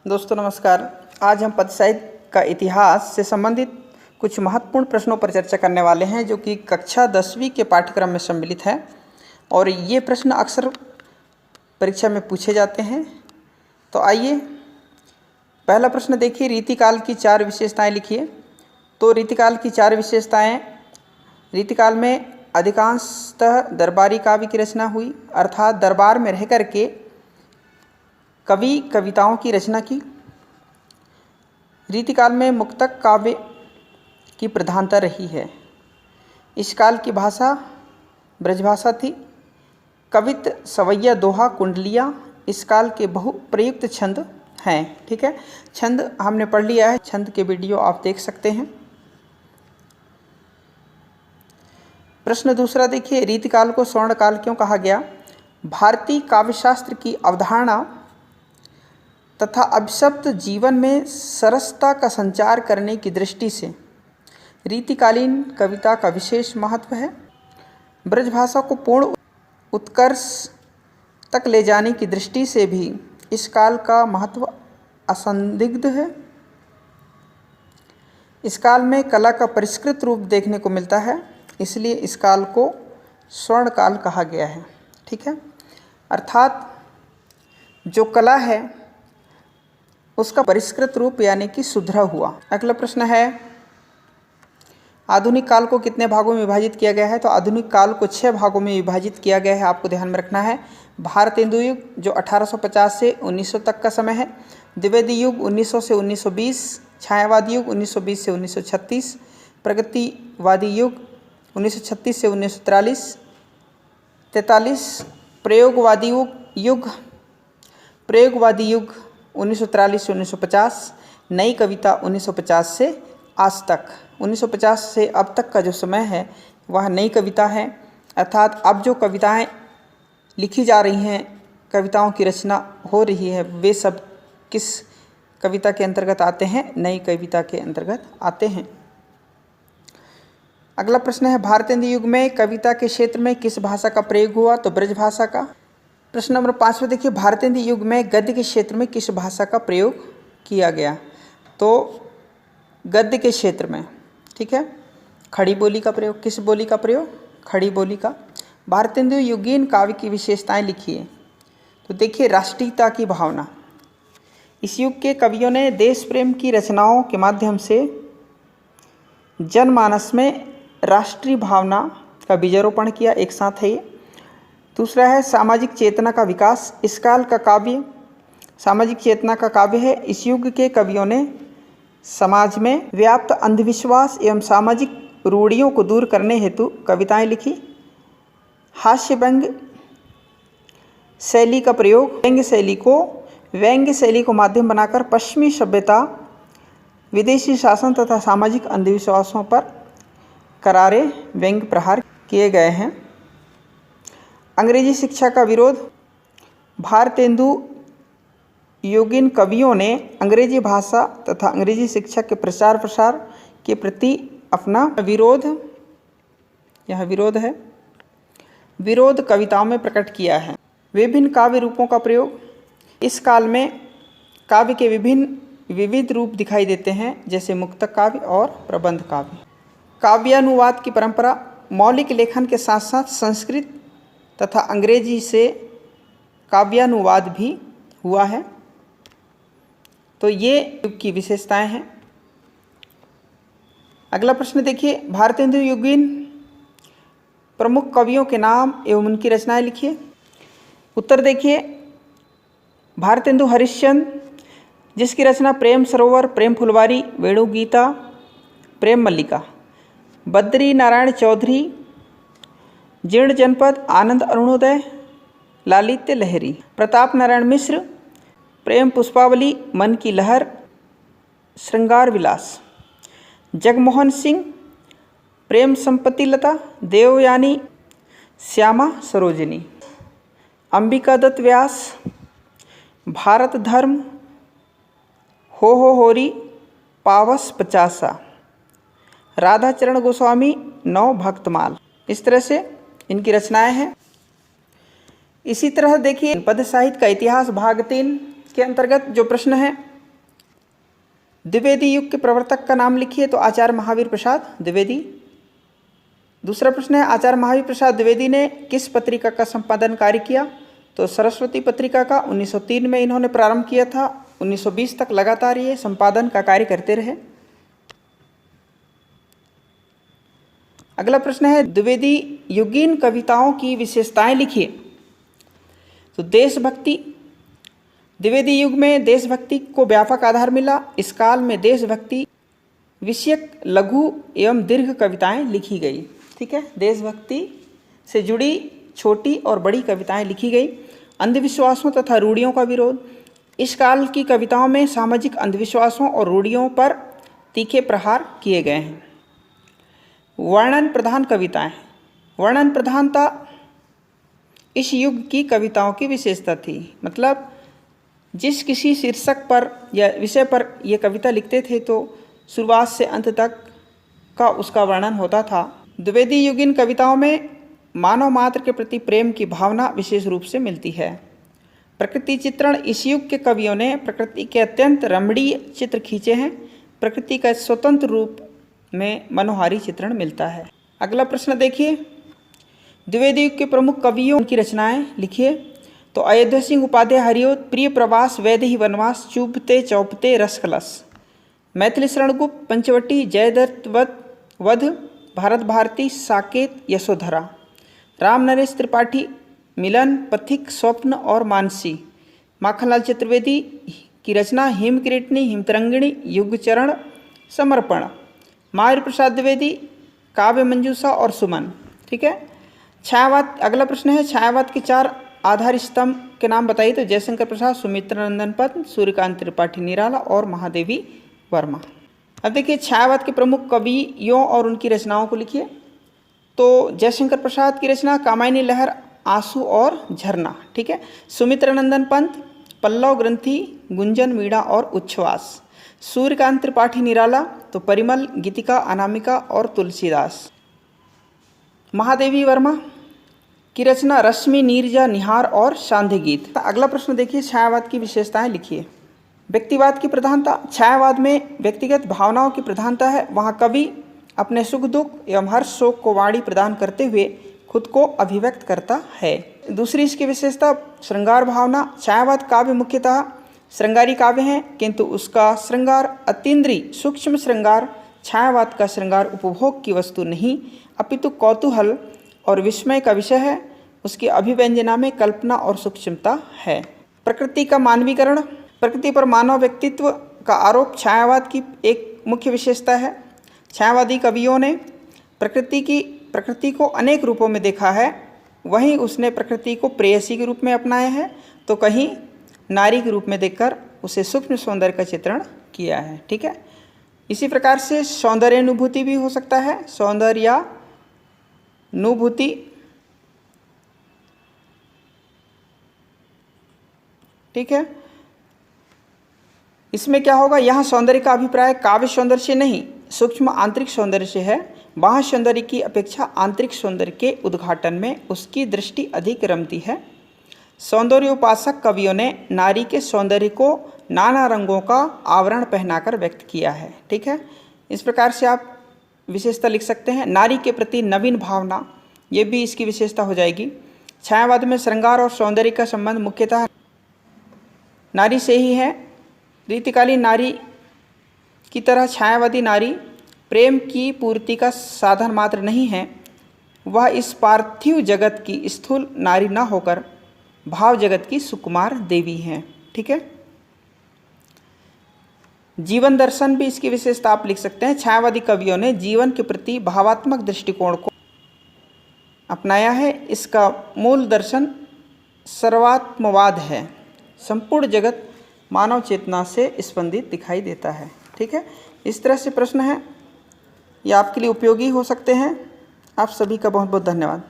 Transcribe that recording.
दोस्तों नमस्कार। आज हम पद साहित्य का इतिहास से संबंधित कुछ महत्वपूर्ण प्रश्नों पर चर्चा करने वाले हैं जो कि कक्षा 10वीं के पाठ्यक्रम में सम्मिलित है और ये प्रश्न अक्सर परीक्षा में पूछे जाते हैं। तो आइए पहला प्रश्न देखिए, रीतिकाल की 4 विशेषताएं लिखिए। तो रीतिकाल की 4 विशेषताएं, रीतिकाल में अधिकांशतः दरबारी काव्य की रचना हुई, अर्थात दरबार में रह कर के कवि कविताओं की रचना की। रीतिकाल में मुक्तक काव्य की प्रधानता रही है। इस काल की भाषा ब्रजभाषा थी। कवित्त, सवैया, दोहा, कुंडलियाँ इस काल के बहुप्रयुक्त छंद हैं। ठीक है, छंद हमने पढ़ लिया है, छंद के वीडियो आप देख सकते हैं। प्रश्न दूसरा देखिए, रीतिकाल को स्वर्णकाल क्यों कहा गया? भारतीय काव्यशास्त्र की अवधारणा तथा अभिशप्त जीवन में सरसता का संचार करने की दृष्टि से रीतिकालीन कविता का विशेष महत्व है। ब्रजभाषा को पूर्ण उत्कर्ष तक ले जाने की दृष्टि से भी इस काल का महत्व असंदिग्ध है। इस काल में कला का परिष्कृत रूप देखने को मिलता है, इसलिए इस काल को स्वर्ण काल कहा गया है। ठीक है, अर्थात जो कला है उसका परिष्कृत रूप यानी कि सुधरा हुआ। अगला प्रश्न है, आधुनिक काल को कितने भागों में विभाजित किया गया है? तो आधुनिक काल को 6 भागों में विभाजित किया गया है, आपको ध्यान में रखना है। भारतेंदु युग जो 1850 से 1900 तक का समय है, द्विवेदी युग 1900 से 1920, छायावादी युग 1920 से 1936, प्रगतिवादी युग 1936 से 1943, प्रयोगवादी युग 1943 से 1950, नई कविता 1950 से आज तक। 1950 से अब तक का जो समय है वह नई कविता है, अर्थात अब जो कविताएं लिखी जा रही हैं, कविताओं की रचना हो रही है, वे सब किस कविता के अंतर्गत आते हैं? नई कविता के अंतर्गत आते हैं। अगला प्रश्न है, भारतेंदु युग में कविता के क्षेत्र में किस भाषा का प्रयोग हुआ? तो ब्रजभाषा का। प्रश्न नंबर 5 में देखिए, भारतेंदु युग में गद्य के क्षेत्र में किस भाषा का प्रयोग किया गया? तो गद्य के क्षेत्र में, ठीक है, खड़ी बोली का प्रयोग। किस बोली का प्रयोग? खड़ी बोली का। भारतेंदु युगीन काव्य की विशेषताएं लिखिए। तो देखिए, राष्ट्रीयता की भावना। इस युग के कवियों ने देश प्रेम की रचनाओं के माध्यम से जनमानस में राष्ट्रीय भावना का बीजारोपण किया। एक साथ है ये। दूसरा है सामाजिक चेतना का विकास। इस काल का काव्य सामाजिक चेतना का काव्य है। इस युग के कवियों ने समाज में व्याप्त अंधविश्वास एवं सामाजिक रूढ़ियों को दूर करने हेतु कविताएं लिखी। हास्य व्यंग शैली का प्रयोग, व्यंग्य शैली को माध्यम बनाकर पश्चिमी सभ्यता, विदेशी शासन तथा सामाजिक अंधविश्वासों पर करारे व्यंग्य प्रहार किए गए हैं। अंग्रेजी शिक्षा का विरोध। भारतेंदु युगीन कवियों ने अंग्रेजी भाषा तथा अंग्रेजी शिक्षा के प्रचार प्रसार के प्रति अपना विरोध कविताओं में प्रकट किया है। विभिन्न काव्य रूपों का प्रयोग। इस काल में काव्य के विविध रूप दिखाई देते हैं, जैसे मुक्तक काव्य और प्रबंध काव्य। काव्यानुवाद की परंपरा। मौलिक लेखन के साथ साथ संस्कृत तथा अंग्रेजी से काव्यानुवाद भी हुआ है। तो ये युग की विशेषताएं हैं। अगला प्रश्न देखिए, भारतेंदु युगीन प्रमुख कवियों के नाम एवं उनकी रचनाएं लिखिए। उत्तर देखिए, भारतेंदु हरिश्चंद्र, जिसकी रचना प्रेम सरोवर, प्रेम फुलवारी, वेणुगीता, प्रेम मल्लिका। बद्री नारायण चौधरी, जीर्ण जनपद, आनंद अरुणोदय, लालित्य लहरी। प्रताप नारायण मिश्र, प्रेम पुष्पावली, मन की लहर, श्रृंगार विलास। जगमोहन सिंह, प्रेम संपत्ति लता, देवयानी, श्यामा सरोजिनी। अंबिका दत्त व्यास, भारत धर्म, हो होरी, पावस पचासा। राधाचरण गोस्वामी, नौ भक्तमाल। इस तरह से इनकी रचनाएं हैं। इसी तरह देखिए पद साहित्य का इतिहास भाग 3 के अंतर्गत जो प्रश्न है द्विवेदी युग के प्रवर्तक का नाम लिखिए, तो आचार्य महावीर प्रसाद द्विवेदी। दूसरा प्रश्न है, आचार्य महावीर प्रसाद द्विवेदी ने किस पत्रिका का संपादन कार्य किया? तो सरस्वती पत्रिका का 1903 में इन्होंने प्रारंभ किया था। 1920 तक लगातार ये संपादन का कार्य करते रहे। अगला प्रश्न है, द्विवेदी युगीन कविताओं की विशेषताएं लिखिए। तो देशभक्ति, द्विवेदी युग में देशभक्ति को व्यापक आधार मिला। इस काल में देशभक्ति विषयक लघु एवं दीर्घ कविताएं लिखी गई। ठीक है, देशभक्ति से जुड़ी छोटी और बड़ी कविताएं लिखी गई। अंधविश्वासों तथा रूढ़ियों का विरोध, इस काल की कविताओं में सामाजिक अंधविश्वासों और रूढ़ियों पर तीखे प्रहार किए गए हैं। वर्णन प्रधान कविताएं, वर्णन प्रधानता इस युग की कविताओं की विशेषता थी। मतलब जिस किसी शीर्षक पर या विषय पर यह कविता लिखते थे तो शुरुआत से अंत तक का उसका वर्णन होता था। द्विवेदी युगीन कविताओं में मानव मात्र के प्रति प्रेम की भावना विशेष रूप से मिलती है। प्रकृति चित्रण, इस युग के कवियों ने प्रकृति के अत्यंत रमणीय चित्र खींचे हैं। प्रकृति का स्वतंत्र रूप में मनोहारी चित्रण मिलता है। अगला प्रश्न देखिए, द्विवेदी युग के प्रमुख कवियों की रचनाएं लिखिए। तो अयोध्या सिंह उपाध्याय हरिओद, प्रिय प्रवास, वैदेही वनवास, चुभते चौपते रसकलस। मैथिली शरण गुप्त, पंचवटी, जयदत्त वध, भारत भारती, साकेत, यशोधरा। राम नरेश त्रिपाठी, मिलन, पथिक, स्वप्न और मानसी। माखनलाल चतुर्वेदी की रचना हिमकिरीटनी, हिमतरंगिणी, युगचरण, समर्पण। महावीर प्रसाद द्विवेदी, काव्य मंजूषा और सुमन। ठीक है। छायावाद, अगला प्रश्न है, छायावाद के 4 आधार स्तंभ के नाम बताइए। तो जयशंकर प्रसाद, सुमित्रानंदन पंत, सूर्यकांत त्रिपाठी निराला और महादेवी वर्मा। अब देखिए छायावाद के प्रमुख कवियों और उनकी रचनाओं को लिखिए। तो जयशंकर प्रसाद की रचना कामायनी लहर, आंसू और झरना। ठीक है। सुमित्रानंदन पंत, पल्लव ग्रंथि, गुंजन, वीणा और उच्छ्वास। सूर्यकांत त्रिपाठी निराला, तो परिमल, गीतिका, अनामिका और तुलसीदास। महादेवी वर्मा की रचना रश्मि, नीरजा, निहार और सांध्य गीत। अगला प्रश्न देखिए, छायावाद की विशेषताएं लिखिए। व्यक्तिवाद की प्रधानता, छायावाद में व्यक्तिगत भावनाओं की प्रधानता है। वहाँ कवि अपने सुख दुख एवं हर शोक को वाणी प्रदान करते हुए खुद को अभिव्यक्त करता है। दूसरी इसकी विशेषता, श्रृंगार भावना। छायावाद काव्य मुख्यतः श्रृंगारी काव्य हैं, किंतु उसका श्रृंगार अतीन्द्रिय सूक्ष्म श्रृंगार, छायावाद का श्रृंगार उपभोग की वस्तु नहीं अपितु कौतूहल और विस्मय का विषय है। उसकी अभिव्यंजना में कल्पना और सूक्ष्मता है। प्रकृति का मानवीकरण, प्रकृति पर मानव व्यक्तित्व का आरोप छायावाद की एक मुख्य विशेषता है। छायावादी कवियों ने प्रकृति को अनेक रूपों में देखा है। वहीं उसने प्रकृति को प्रेयसी के रूप में अपनाया है, तो कहीं नारी के रूप में देखकर उसे सूक्ष्म सौंदर्य का चित्रण किया है। ठीक है। इसी प्रकार से सौंदर्यानुभूति भी हो सकता है, सौंदर्यानुभूति। ठीक है। इसमें क्या होगा, यहाँ सौंदर्य का अभिप्राय काव्य सौंदर्य से नहीं, सूक्ष्म आंतरिक सौंदर्य से है। बाह्य सौंदर्य की अपेक्षा आंतरिक सौंदर्य के उद्घाटन में उसकी दृष्टि अधिक रमती है। सौंदर्योपासक कवियों ने नारी के सौंदर्य को नाना रंगों का आवरण पहनाकर व्यक्त किया है। ठीक है। इस प्रकार से आप विशेषता लिख सकते हैं। नारी के प्रति नवीन भावना, ये भी इसकी विशेषता हो जाएगी। छायावाद में श्रृंगार और सौंदर्य का संबंध मुख्यतः नारी से ही है। रीतिकालीन नारी की तरह छायावादी नारी प्रेम की पूर्ति का साधन मात्र नहीं है, वह इस पार्थिव जगत की स्थूल नारी न होकर भाव जगत की सुकुमार देवी हैं। ठीक है। जीवन दर्शन भी इसकी विशेषता आप लिख सकते हैं। छायावादी कवियों ने जीवन के प्रति भावात्मक दृष्टिकोण को अपनाया है। इसका मूल दर्शन सर्वात्मवाद है। संपूर्ण जगत मानव चेतना से स्पंदित दिखाई देता है। ठीक है। इस तरह से प्रश्न है, ये आपके लिए उपयोगी हो सकते हैं। आप सभी का बहुत बहुत धन्यवाद।